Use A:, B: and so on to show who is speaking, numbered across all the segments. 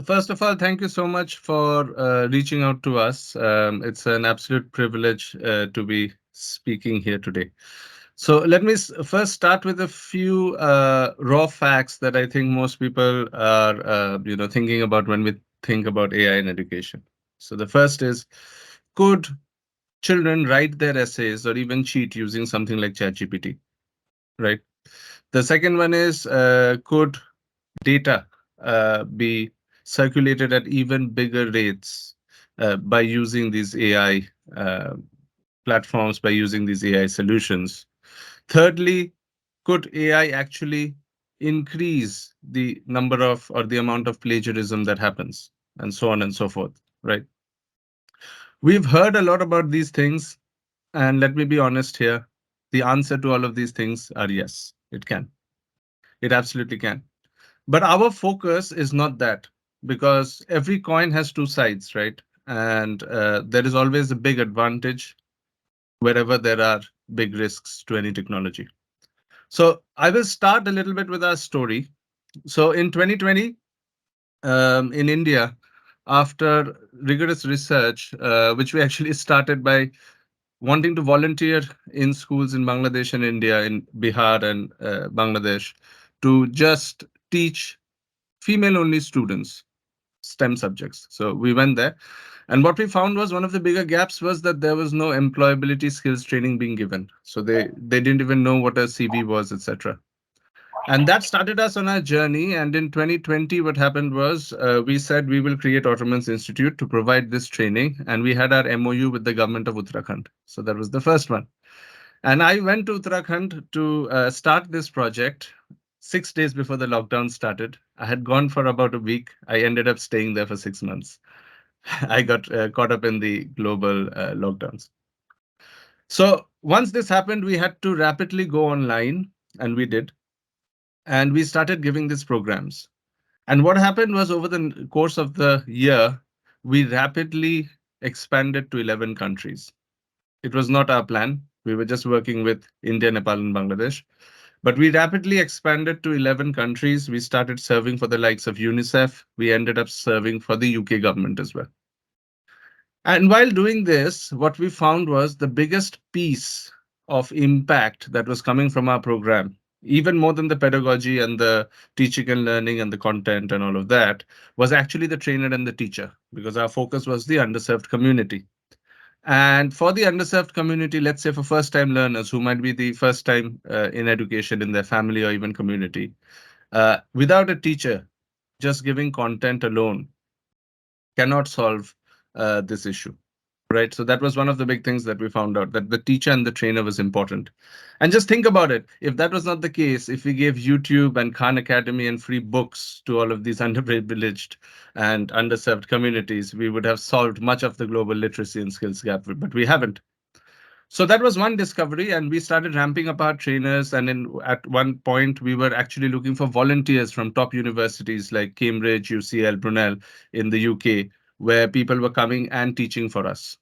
A: First of all, thank you so much for reaching out to us. It's an absolute privilege to be speaking here today. So let me first start with a few raw facts that I think most people are, thinking about when we think about AI in education. So the first is, could children write their essays or even cheat using something like ChatGPT? Right. The second one is, could data be circulated at even bigger rates by using these AI uh, platforms, by using these AI solutions? Thirdly, could AI actually increase the number of or the amount of plagiarism that happens, and so on and so forth, right? We've heard a lot about these things, and let me be honest here. The answer to all of these things are yes, it can. It absolutely can. But our focus is not that, because every coin has two sides, right? And there is always a big advantage wherever there are big risks to any technology. So I will start a little bit with our story. So in 2020, in India, after rigorous research, which we actually started by wanting to volunteer in schools in Bangladesh and India, in Bihar and Bangladesh, to just teach female only students STEM subjects. So we went there. And what we found was one of the bigger gaps was that there was no employability skills training being given. So they didn't even know what a CV was, etc. And that started us on our journey. And in 2020, what happened was we said we will create Oterman's Institute to provide this training. And we had our MOU with the government of Uttarakhand. So that was the first one. And I went to Uttarakhand to start this project 6 days before the lockdown started. I had gone for about a week. I ended up staying there for 6 months. I got caught up in the global lockdowns. So once this happened, we had to rapidly go online, and we did. And we started giving these programs. And what happened was over the course of the year, we rapidly expanded to 11 countries. It was not our plan. We were just working with India, Nepal, and Bangladesh. But we rapidly expanded to 11 countries. We started serving for the likes of UNICEF. We ended up serving for the UK government as well. And while doing this, what we found was the biggest piece of impact that was coming from our program, even more than the pedagogy and the teaching and learning and the content and all of that, was actually the trainer and the teacher, because our focus was the underserved community. And for the underserved community, let's say for first time learners who might be the first time in education in their family or even community, without a teacher, just giving content alone cannot solve this issue. Right. So that was one of the big things that we found out, that the teacher and the trainer was important. And just think about it. If that was not the case, if we gave YouTube and Khan Academy and free books to all of these underprivileged and underserved communities, we would have solved much of the global literacy and skills gap, but we haven't. So that was one discovery, and we started ramping up our trainers. And at one point, we were actually looking for volunteers from top universities like Cambridge, UCL, Brunel in the UK, where people were coming and teaching for us.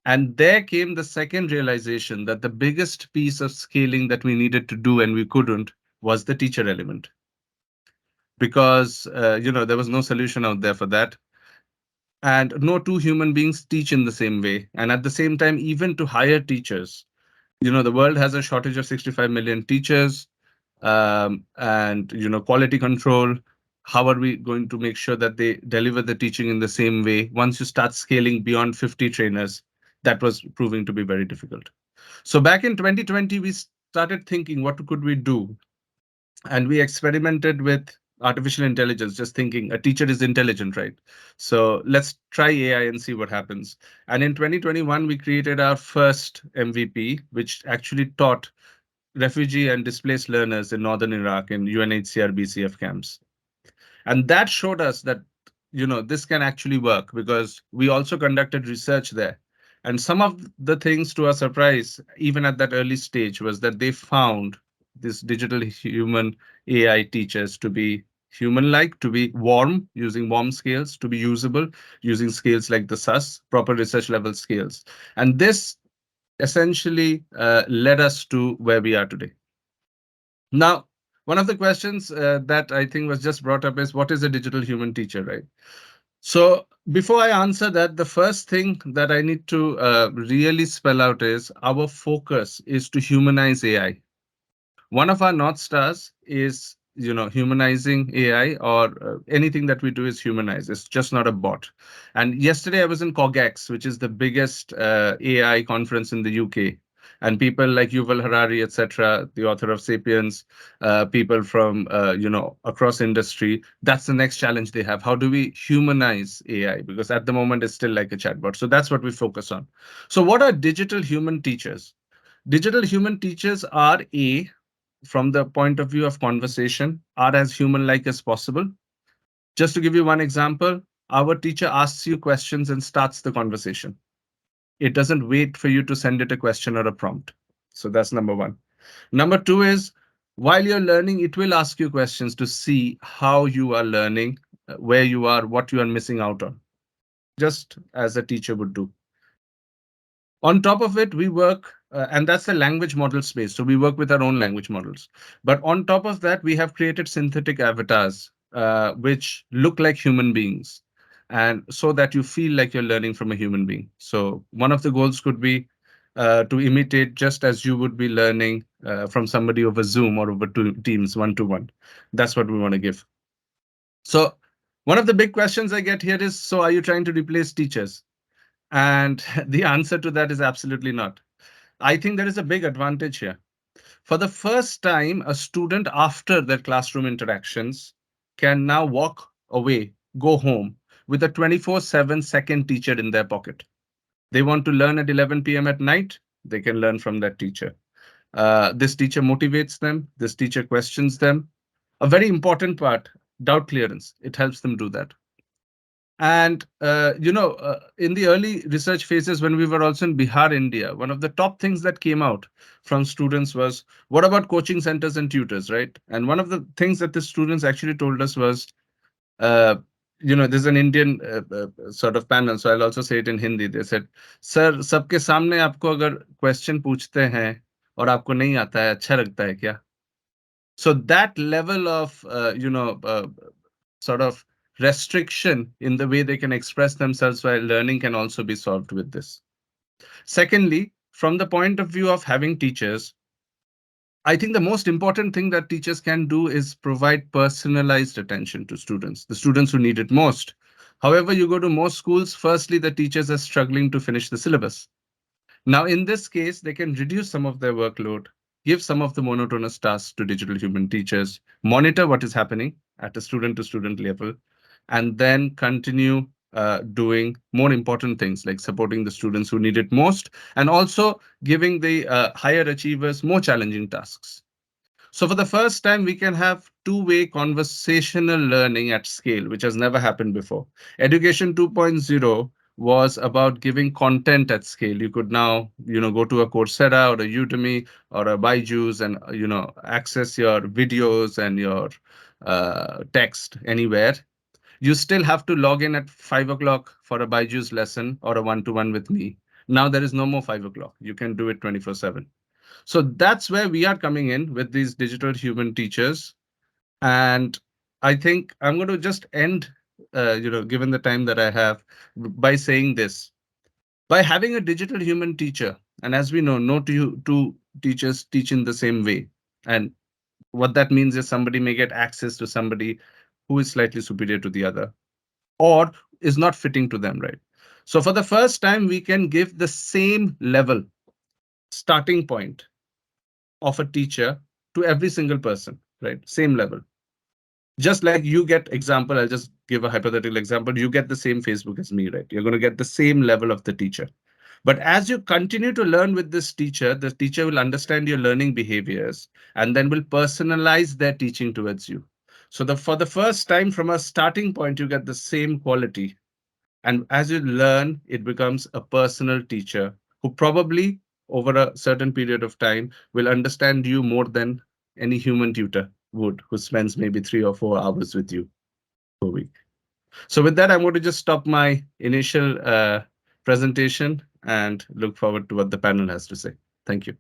A: And there came the second realization that the biggest piece of scaling that we needed to do and we couldn't was the teacher element, because there was no solution out there for that. And no two human beings teach in the same way. And at the same time, even to hire teachers, the world has a shortage of 65 million teachers, and quality control. How are we going to make sure that they deliver the teaching in the same way once you start scaling beyond 50 trainers? That was proving to be very difficult. So back in 2020, we started thinking, what could we do? And we experimented with artificial intelligence, just thinking a teacher is intelligent, right? So let's try AI and see what happens. And in 2021, we created our first MVP, which actually taught refugee and displaced learners in northern Iraq in UNHCR BCF camps. And that showed us that, this can actually work, because we also conducted research there. And some of the things, to our surprise, even at that early stage, was that they found this digital human AI teachers to be human-like, to be warm, using warm scales, to be usable, using scales like the SAS, proper research level scales. And this essentially led us to where we are today. Now, one of the questions that I think was just brought up is what is a digital human teacher, right? So before I answer that, the first thing that I need to really spell out is our focus is to humanize AI. One of our north stars is, humanizing AI, or anything that we do is humanize. It's just not a bot. And yesterday I was in CogX, which is the biggest AI conference in the UK, and people like Yuval Harari, etc., the author of Sapiens, people from across industry. That's the next challenge they have. How do we humanize AI? Because at the moment it's still like a chatbot. So that's what we focus on. So what are digital human teachers? Digital human teachers are, from the point of view of conversation, are as human like as possible. Just to give you one example, our teacher asks you questions and starts the conversation. It doesn't wait for you to send it a question or a prompt. So that's number one. Number two is, while you're learning, it will ask you questions to see how you are learning, where you are, what you are missing out on, just as a teacher would do. On top of it, we work, and that's the language model space. So we work with our own language models. But on top of that, we have created synthetic avatars, which look like human beings, and so that you feel like you're learning from a human being. So one of the goals could be to imitate just as you would be learning from somebody over Zoom or over Teams, one to one. That's what we want to give. So one of the big questions I get here is, so are you trying to replace teachers? And the answer to that is absolutely not. I think there is a big advantage here. For the first time, a student after their classroom interactions can now walk away, go home with a 24/7 second teacher in their pocket. They want to learn at 11 p.m. at night, they can learn from that teacher. This teacher motivates them, this teacher questions them. A very important part, doubt clearance, it helps them do that. And in the early research phases, when we were also in Bihar, India, one of the top things that came out from students was, what about coaching centers and tutors, right? And one of the things that the students actually told us was, uh, there's an Indian sort of panel, so I'll also say it in Hindi. They said, "Sir, सबके सामने आपको अगर question पूछते हैं और आपको नहीं आता है, अच्छा लगता है क्या?" So that level of, sort of restriction in the way they can express themselves while learning can also be solved with this. Secondly, from the point of view of having teachers, I think the most important thing that teachers can do is provide personalized attention to students, the students who need it most. However, you go to most schools, firstly, the teachers are struggling to finish the syllabus. Now, in this case, they can reduce some of their workload, give some of the monotonous tasks to digital human teachers, monitor what is happening at a student to student level, and then continue doing more important things like supporting the students who need it most, and also giving the higher achievers more challenging tasks. So for the first time, we can have two-way conversational learning at scale, which has never happened before. Education 2.0 was about giving content at scale. You could now, go to a Coursera or a Udemy or a Byju's and, access your videos and your text anywhere. You still have to log in at 5 o'clock for a Byju's lesson or a one-to-one with me. Now there is no more 5 o'clock. You can do it 24/7. So that's where we are coming in with these digital human teachers. And I think I'm going to just end, given the time that I have, by saying this. By having a digital human teacher, and as we know, no two teachers teach in the same way. And what that means is somebody may get access to somebody who is slightly superior to the other or is not fitting to them, right? So for the first time, we can give the same level starting point of a teacher to every single person, right? Same level. Just like you get example, I'll just give a hypothetical example. You get the same Facebook as me, right? You're going to get the same level of the teacher. But as you continue to learn with this teacher, the teacher will understand your learning behaviors and then will personalize their teaching towards you. So for the first time from a starting point, you get the same quality. And as you learn, it becomes a personal teacher who probably over a certain period of time will understand you more than any human tutor would, who spends maybe 3 or 4 hours with you per week. So with that, I'm going to just stop my initial presentation and look forward to what the panel has to say. Thank you.